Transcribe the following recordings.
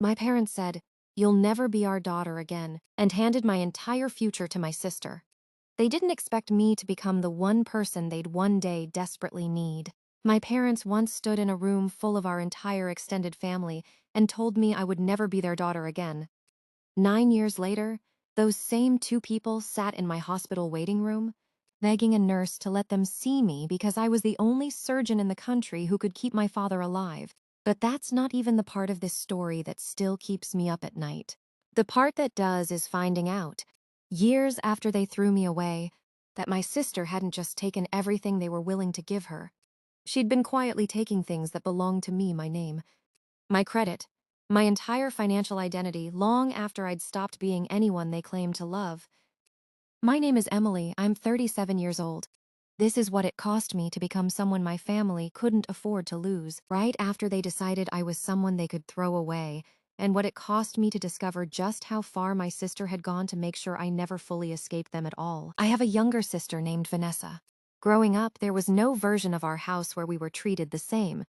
My parents said, "You'll never be our daughter again," and handed my entire future to my sister. They didn't expect me to become the one person they'd one day desperately need. My parents once stood in a room full of our entire extended family and told me I would never be their daughter again. 9 years later, those same two people sat in my hospital waiting room, begging a nurse to let them see me because I was the only surgeon in the country who could keep my father alive. But that's not even the part of this story that still keeps me up at night. The part that does is finding out, years after they threw me away, that my sister hadn't just taken everything they were willing to give her. She'd been quietly taking things that belonged to me, my name, my credit, my entire financial identity long after I'd stopped being anyone they claimed to love. My name is Emily. I'm 37 years old. This is what it cost me to become someone my family couldn't afford to lose, right after they decided I was someone they could throw away, and what it cost me to discover just how far my sister had gone to make sure I never fully escaped them at all. I have a younger sister named Vanessa. Growing up, there was no version of our house where we were treated the same,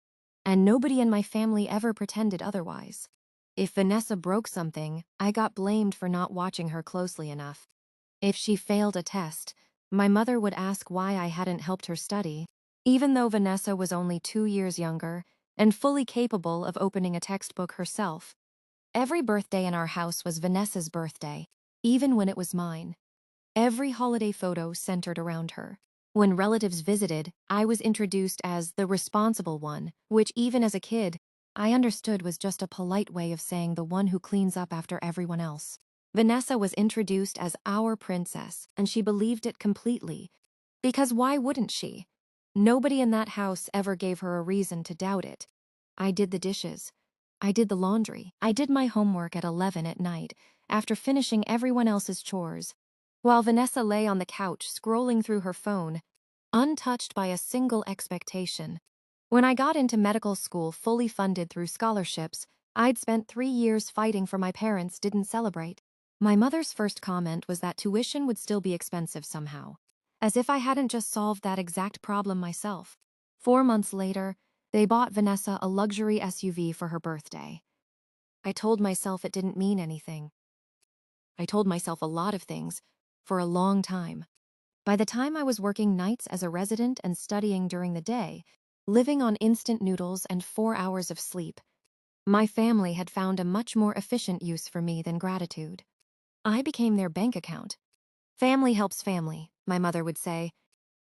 and nobody in my family ever pretended otherwise. If Vanessa broke something, I got blamed for not watching her closely enough. If she failed a test, my mother would ask why I hadn't helped her study, even though Vanessa was only 2 years younger and fully capable of opening a textbook herself. Every birthday in our house was Vanessa's birthday, even when it was mine. Every holiday photo centered around her. When relatives visited, I was introduced as the responsible one, which even as a kid, I understood was just a polite way of saying the one who cleans up after everyone else. Vanessa was introduced as our princess, and she believed it completely. Because why wouldn't she? Nobody in that house ever gave her a reason to doubt it. I did the dishes. I did the laundry. I did my homework at 11 at night, after finishing everyone else's chores, while Vanessa lay on the couch scrolling through her phone, untouched by a single expectation. When I got into medical school fully funded through scholarships, I'd spent 3 years fighting for my parents didn't celebrate. My mother's first comment was that tuition would still be expensive somehow, as if I hadn't just solved that exact problem myself. 4 months later, they bought Vanessa a luxury SUV for her birthday. I told myself it didn't mean anything. I told myself a lot of things, for a long time. By the time I was working nights as a resident and studying during the day, living on instant noodles and 4 hours of sleep, my family had found a much more efficient use for me than gratitude. I became their bank account. Family helps family, my mother would say.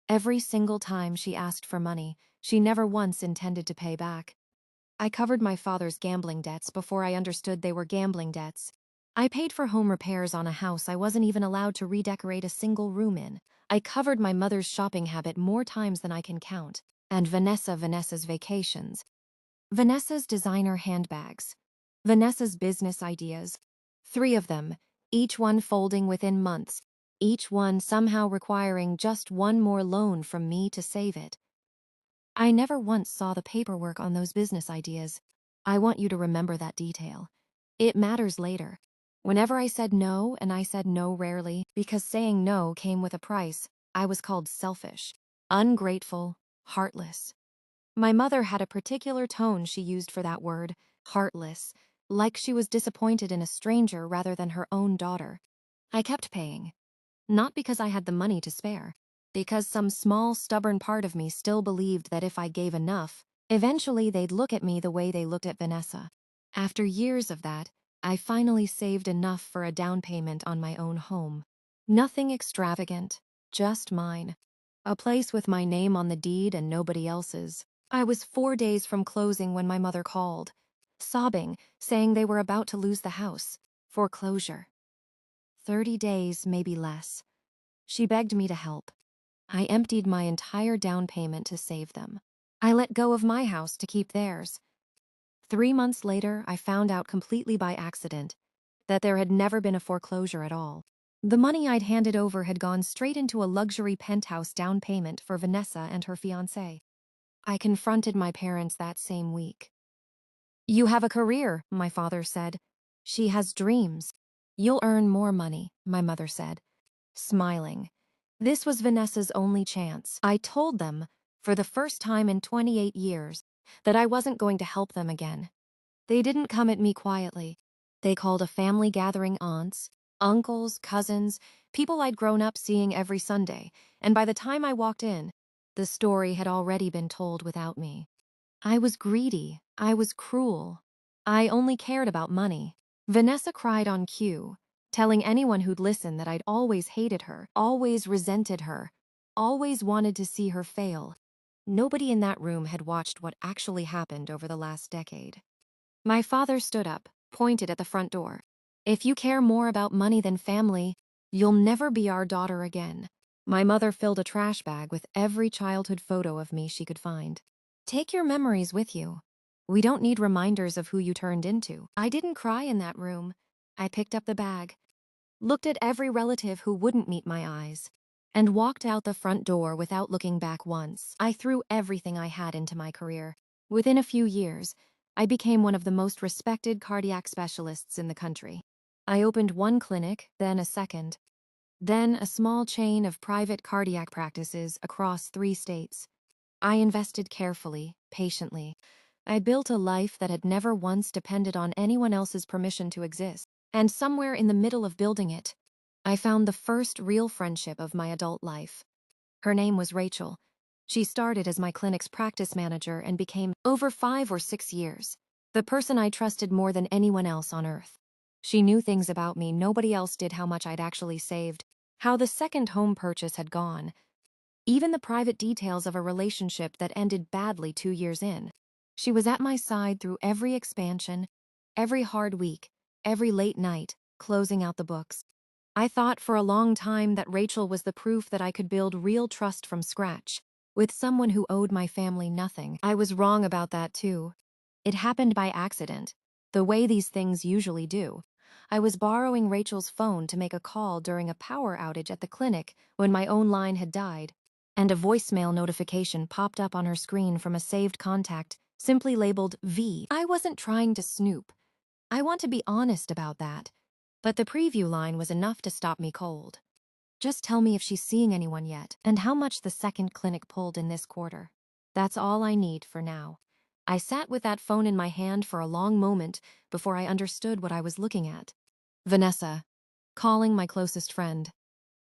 Every single time she asked for money, she never once intended to pay back. I covered my father's gambling debts before I understood they were gambling debts. I paid for home repairs on a house I wasn't even allowed to redecorate a single room in. I covered my mother's shopping habit more times than I can count. And Vanessa's vacations. Vanessa's designer handbags. Vanessa's business ideas. 3 of them, each one folding within months, each one somehow requiring just one more loan from me to save it. I never once saw the paperwork on those business ideas. I want you to remember that detail. It matters later. Whenever I said no, and I said no rarely, because saying no came with a price, I was called selfish, ungrateful, heartless. My mother had a particular tone she used for that word, heartless, like she was disappointed in a stranger rather than her own daughter. I kept paying. Not because I had the money to spare, because some small, stubborn part of me still believed that if I gave enough, eventually they'd look at me the way they looked at Vanessa. After years of that, I finally saved enough for a down payment on my own home. Nothing extravagant, just mine. A place with my name on the deed and nobody else's. I was 4 days from closing when my mother called, sobbing, saying they were about to lose the house. Foreclosure. 30 days, maybe less. She begged me to help. I emptied my entire down payment to save them. I let go of my house to keep theirs. 3 months later, I found out completely by accident that there had never been a foreclosure at all. The money I'd handed over had gone straight into a luxury penthouse down payment for Vanessa and her fiancé. I confronted my parents that same week. "You have a career," my father said. "She has dreams. You'll earn more money," my mother said, smiling. This was Vanessa's only chance. I told them, for the first time in 28 years, that I wasn't going to help them again. They didn't come at me quietly. They called a family gathering aunts, uncles, cousins, people I'd grown up seeing every Sunday, and by the time I walked in, the story had already been told without me. I was greedy. I was cruel. I only cared about money. Vanessa cried on cue, telling anyone who'd listen that I'd always hated her, always resented her, always wanted to see her fail. Nobody in that room had watched what actually happened over the last decade. My father stood up, pointed at the front door. If you care more about money than family, you'll never be our daughter again. My mother filled a trash bag with every childhood photo of me she could find. Take your memories with you. We don't need reminders of who you turned into. I didn't cry in that room. I picked up the bag, looked at every relative who wouldn't meet my eyes, and walked out the front door without looking back once. I threw everything I had into my career. Within a few years, I became one of the most respected cardiac specialists in the country. I opened one clinic, then a second, then a small chain of private cardiac practices across 3 states. I invested carefully, patiently. I built a life that had never once depended on anyone else's permission to exist. And somewhere in the middle of building it, I found the first real friendship of my adult life. Her name was Rachel. She started as my clinic's practice manager and became, over 5 or 6 years, the person I trusted more than anyone else on earth. She knew things about me nobody else did: how much I'd actually saved, how the second home purchase had gone, even the private details of a relationship that ended badly 2 years in. She was at my side through every expansion, every hard week, every late night, closing out the books. I thought for a long time that Rachel was the proof that I could build real trust from scratch, with someone who owed my family nothing. I was wrong about that too. It happened by accident, the way these things usually do. I was borrowing Rachel's phone to make a call during a power outage at the clinic when my own line had died, and a voicemail notification popped up on her screen from a saved contact, simply labeled V. I wasn't trying to snoop. I want to be honest about that. But the preview line was enough to stop me cold. Just tell me if she's seeing anyone yet, and how much the second clinic pulled in this quarter. That's all I need for now. I sat with that phone in my hand for a long moment before I understood what I was looking at. Vanessa, calling my closest friend,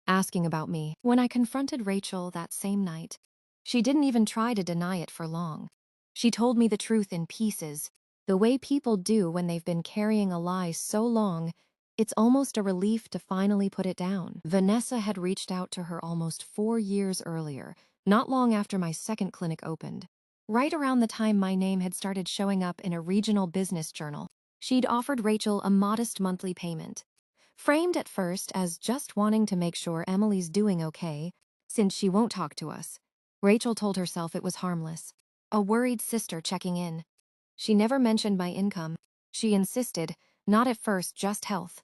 asking about me. When I confronted Rachel that same night, she didn't even try to deny it for long. She told me the truth in pieces, the way people do when they've been carrying a lie so long, it's almost a relief to finally put it down. Vanessa had reached out to her almost 4 years earlier, not long after my second clinic opened. Right around the time my name had started showing up in a regional business journal, she'd offered Rachel a modest monthly payment. Framed at first as just wanting to make sure Emily's doing okay, since she won't talk to us, Rachel told herself it was harmless. A worried sister checking in. She never mentioned my income. She insisted, not at first, just health,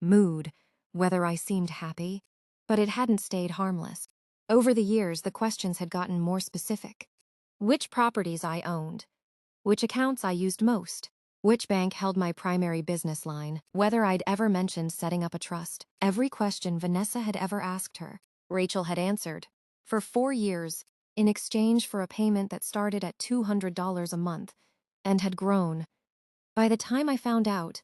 mood, whether I seemed happy. But it hadn't stayed harmless. Over the years, the questions had gotten more specific. Which properties I owned, which accounts I used most, which bank held my primary business line, whether I'd ever mentioned setting up a trust. Every question Vanessa had ever asked her, Rachel had answered. For 4 years, in exchange for a payment that started at $200 a month and had grown, by the time I found out,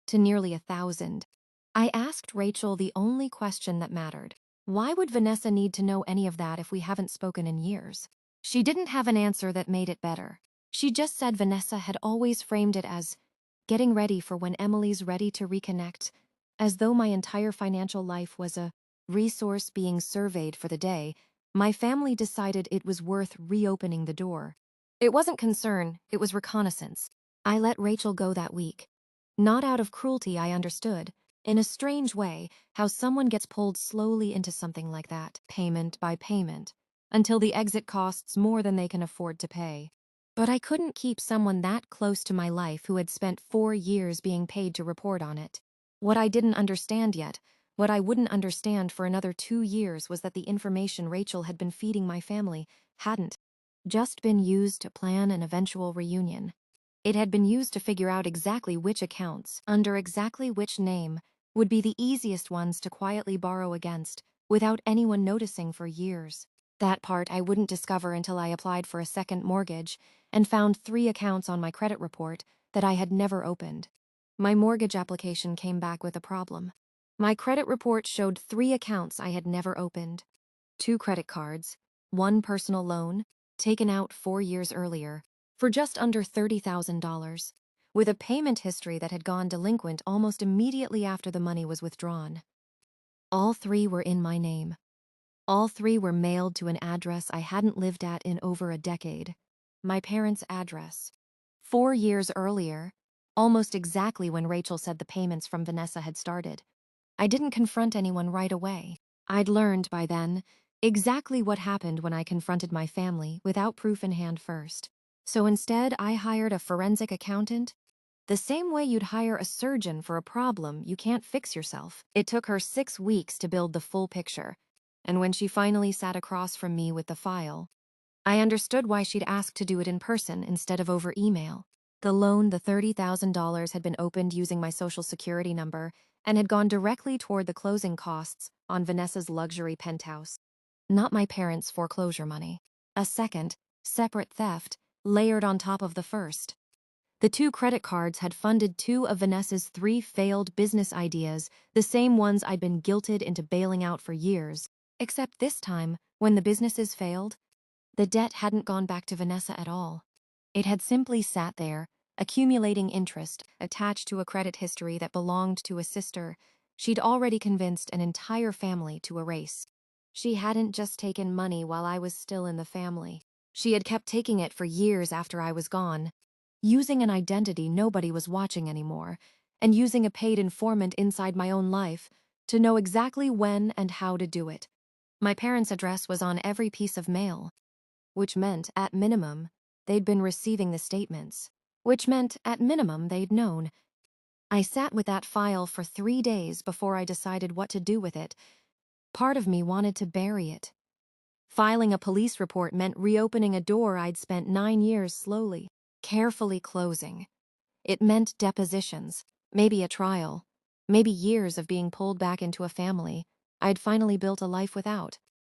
to nearly 1,000. I asked Rachel the only question that mattered. Why would Vanessa need to know any of that if we haven't spoken in years? She didn't have an answer that made it better. She just said Vanessa had always framed it as getting ready for when Emily's ready to reconnect, as though my entire financial life was a resource being surveyed for the day. My family decided it was worth reopening the door. It wasn't concern, it was reconnaissance. I let Rachel go that week. Not out of cruelty, I understood, in a strange way, how someone gets pulled slowly into something like that, payment by payment, until the exit costs more than they can afford to pay. But I couldn't keep someone that close to my life who had spent 4 years being paid to report on it. What I didn't understand yet, what I wouldn't understand for another 2 years, was that the information Rachel had been feeding my family hadn't just been used to plan an eventual reunion. It had been used to figure out exactly which accounts, under exactly which name, would be the easiest ones to quietly borrow against, without anyone noticing for years. That part I wouldn't discover until I applied for a second mortgage and found 3 accounts on my credit report, that I had never opened. My mortgage application came back with a problem. My credit report showed 3 accounts I had never opened: 2 credit cards, 1 personal loan, taken out 4 years earlier, for just under $30,000, with a payment history that had gone delinquent almost immediately after the money was withdrawn. All 3 were in my name. All 3 were mailed to an address I hadn't lived at in over a decade. My parents' address. 4 years earlier, almost exactly when Rachel said the payments from Vanessa had started. I didn't confront anyone right away. I'd learned by then exactly what happened when I confronted my family without proof in hand first. So instead, I hired a forensic accountant, the same way you'd hire a surgeon for a problem you can't fix yourself. It took her 6 weeks to build the full picture, and when she finally sat across from me with the file, I understood why she'd asked to do it in person instead of over email. The loan, the $30,000, had been opened using my social security number and had gone directly toward the closing costs on Vanessa's luxury penthouse. Not my parents' foreclosure money. A second, separate theft layered on top of the first. The 2 credit cards had funded 2 of Vanessa's 3 failed business ideas, the same ones I'd been guilted into bailing out for years. Except this time, when the businesses failed, the debt hadn't gone back to Vanessa at all. It had simply sat there, accumulating interest attached to a credit history that belonged to a sister she'd already convinced an entire family to erase. She hadn't just taken money while I was still in the family. She had kept taking it for years after I was gone, using an identity nobody was watching anymore, and using a paid informant inside my own life to know exactly when and how to do it. My parents' address was on every piece of mail, which meant, at minimum, they'd been receiving the statements, which meant, at minimum, they'd known. I sat with that file for 3 days before I decided what to do with it. Part of me wanted to bury it. Filing a police report meant reopening a door I'd spent 9 years slowly, carefully closing. It meant depositions, maybe a trial, maybe years of being pulled back into a family I'd finally built a life without.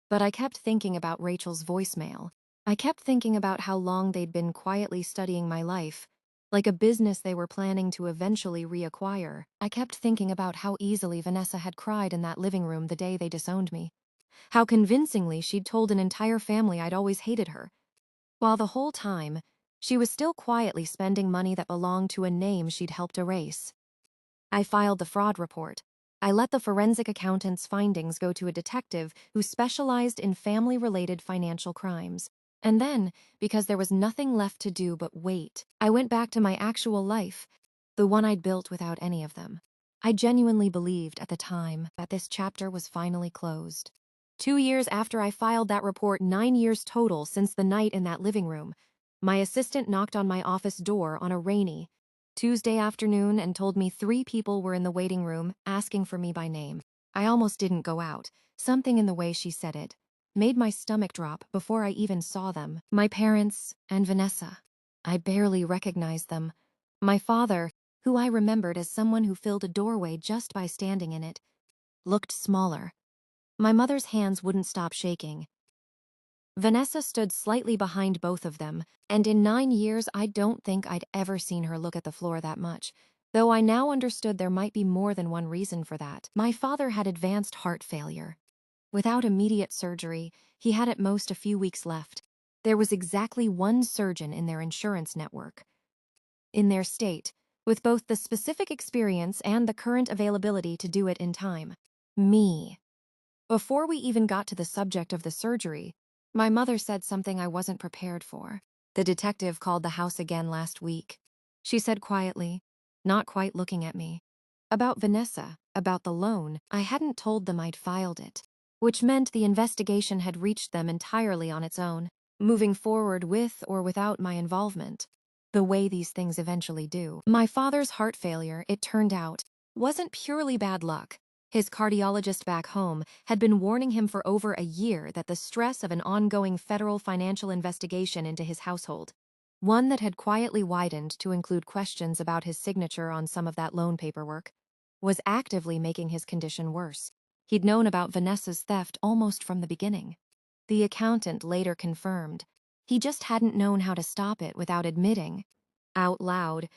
But I kept thinking about Rachel's voicemail. I kept thinking about how long they'd been quietly studying my life, like a business they were planning to eventually reacquire. I kept thinking about how easily Vanessa had cried in that living room the day they disowned me. How convincingly she'd told an entire family I'd always hated her, while the whole time, she was still quietly spending money that belonged to a name she'd helped erase. I filed the fraud report. I let the forensic accountant's findings go to a detective who specialized in family-related financial crimes. And then, because there was nothing left to do but wait, I went back to my actual life, the one I'd built without any of them. I genuinely believed at the time that this chapter was finally closed. 2 years after I filed that report, 9 years total since the night in that living room, my assistant knocked on my office door on a rainy Tuesday afternoon and told me 3 people were in the waiting room asking for me by name. I almost didn't go out. Something in the way she said it made my stomach drop before I even saw them. My parents and Vanessa. I barely recognized them. My father, who I remembered as someone who filled a doorway just by standing in it, looked smaller. My mother's hands wouldn't stop shaking. Vanessa stood slightly behind both of them, and in 9 years I don't think I'd ever seen her look at the floor that much, though I now understood there might be more than one reason for that. My father had advanced heart failure. Without immediate surgery, he had at most a few weeks left. There was exactly one surgeon in their insurance network, in their state, with both the specific experience and the current availability to do it in time. Me. Before we even got to the subject of the surgery, my mother said something I wasn't prepared for. The detective called the house again last week. She said quietly, not quite looking at me, about Vanessa, about the loan. I hadn't told them I'd filed it, which meant the investigation had reached them entirely on its own, moving forward with or without my involvement, the way these things eventually do. My father's heart failure, it turned out, wasn't purely bad luck. His cardiologist back home had been warning him for over a year that the stress of an ongoing federal financial investigation into his household, one that had quietly widened to include questions about his signature on some of that loan paperwork, was actively making his condition worse. He'd known about Vanessa's theft almost from the beginning. The accountant later confirmed he just hadn't known how to stop it without admitting, out loud,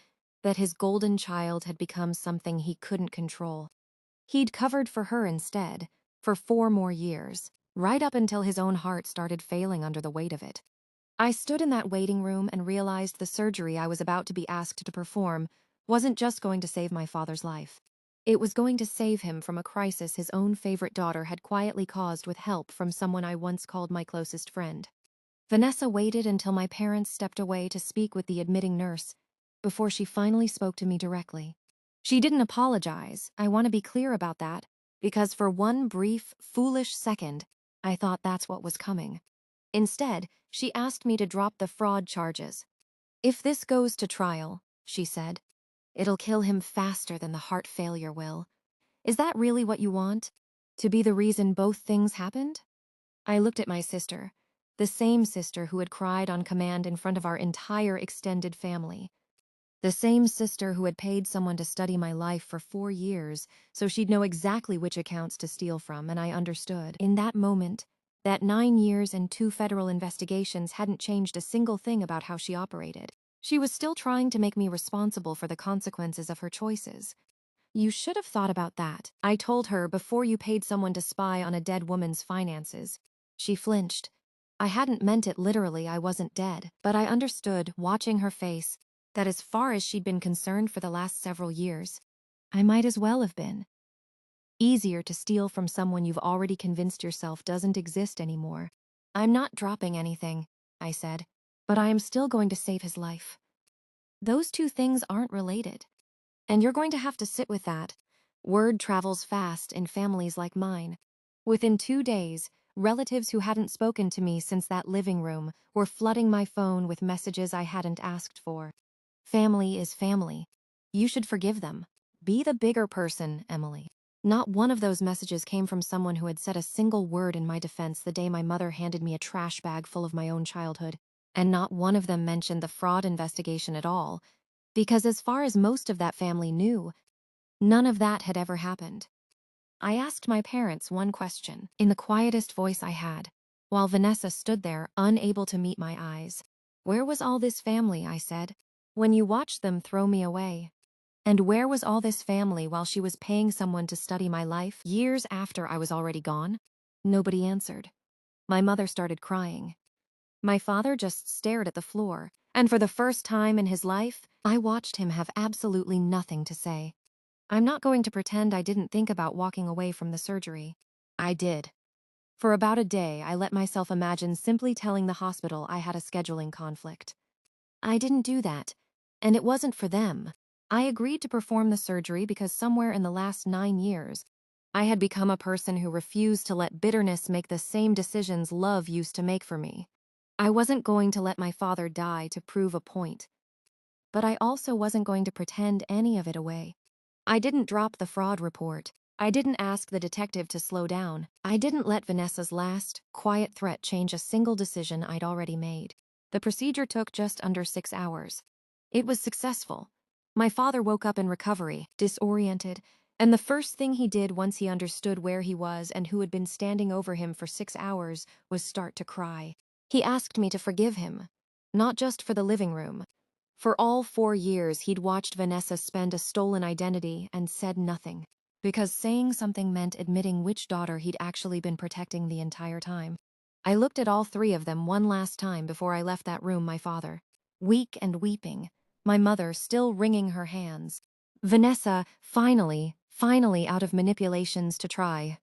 that his golden child had become something he couldn't control. He'd covered for her instead, for 4 more years, right up until his own heart started failing under the weight of it. I stood in that waiting room and realized the surgery I was about to be asked to perform wasn't just going to save my father's life. It was going to save him from a crisis his own favorite daughter had quietly caused with help from someone I once called my closest friend. Vanessa waited until my parents stepped away to speak with the admitting nurse before she finally spoke to me directly. She didn't apologize, I want to be clear about that, because for one brief, foolish second, I thought that's what was coming. Instead, she asked me to drop the fraud charges. If this goes to trial, she said, it'll kill him faster than the heart failure will. Is that really what you want? To be the reason both things happened? I looked at my sister, the same sister who had cried on command in front of our entire extended family. The same sister who had paid someone to study my life for 4 years so she'd know exactly which accounts to steal from, and I understood. In that moment, that 9 years and 2 federal investigations hadn't changed a single thing about how she operated. She was still trying to make me responsible for the consequences of her choices. You should have thought about that, I told her, before you paid someone to spy on a dead woman's finances. She flinched. I hadn't meant it literally, I wasn't dead, but I understood, watching her face, that as far as she'd been concerned for the last several years, I might as well have been. Easier to steal from someone you've already convinced yourself doesn't exist anymore. I'm not dropping anything, I said, but I am still going to save his life. Those two things aren't related. And you're going to have to sit with that. Word travels fast in families like mine. Within 2 days, relatives who hadn't spoken to me since that living room were flooding my phone with messages I hadn't asked for. Family is family. You should forgive them. Be the bigger person, Emily. Not one of those messages came from someone who had said a single word in my defense the day my mother handed me a trash bag full of my own childhood. And not one of them mentioned the fraud investigation at all, because as far as most of that family knew, none of that had ever happened. I asked my parents one question, in the quietest voice I had, while Vanessa stood there, unable to meet my eyes. Where was all this family, I said, when you watched them throw me away? And where was all this family while she was paying someone to study my life years after I was already gone? Nobody answered. My mother started crying. My father just stared at the floor, and for the first time in his life, I watched him have absolutely nothing to say. I'm not going to pretend I didn't think about walking away from the surgery. I did. For about a day, I let myself imagine simply telling the hospital I had a scheduling conflict. I didn't do that, and it wasn't for them. I agreed to perform the surgery because somewhere in the last 9 years, I had become a person who refused to let bitterness make the same decisions love used to make for me. I wasn't going to let my father die to prove a point, but I also wasn't going to pretend any of it away. I didn't drop the fraud report. I didn't ask the detective to slow down. I didn't let Vanessa's last, quiet threat change a single decision I'd already made. The procedure took just under 6 hours. It was successful. My father woke up in recovery, disoriented, and the first thing he did once he understood where he was and who had been standing over him for 6 hours was start to cry. He asked me to forgive him, not just for the living room. For all 4 years, he'd watched Vanessa spend a stolen identity and said nothing, because saying something meant admitting which daughter he'd actually been protecting the entire time. I looked at all 3 of them one last time before I left that room. My father, weak and weeping, my mother still wringing her hands. Vanessa, finally out of manipulations to try.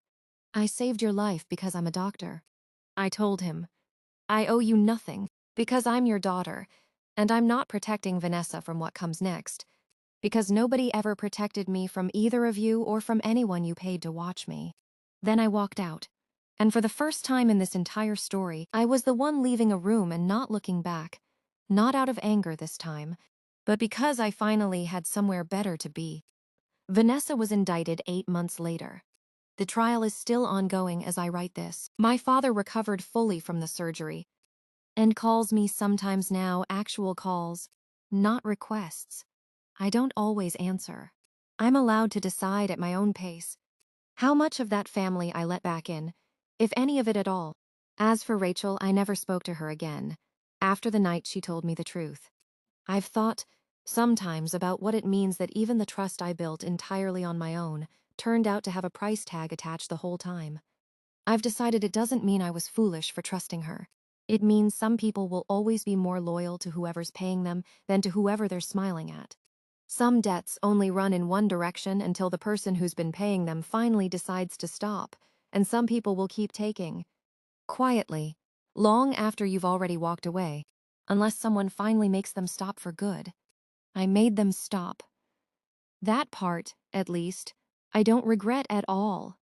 I saved your life because I'm a doctor. I told him. I owe you nothing, because I'm your daughter, and I'm not protecting Vanessa from what comes next, because nobody ever protected me from either of you or from anyone you paid to watch me. Then I walked out, and for the first time in this entire story, I was the one leaving a room and not looking back, not out of anger this time, but because I finally had somewhere better to be. Vanessa was indicted 8 months later. The trial is still ongoing as I write this. My father recovered fully from the surgery and calls me sometimes now, actual calls, not requests. I don't always answer. I'm allowed to decide at my own pace how much of that family I let back in, if any of it at all. As for Rachel, I never spoke to her again after the night she told me the truth. I've thought Sometimes about what it means that even the trust I built entirely on my own turned out to have a price tag attached the whole time. I've decided it doesn't mean I was foolish for trusting her. It means some people will always be more loyal to whoever's paying them than to whoever they're smiling at. Some debts only run in one direction until the person who's been paying them finally decides to stop, and some people will keep taking. Quietly, long after you've already walked away, unless someone finally makes them stop for good. I made them stop. That part, at least, I don't regret at all.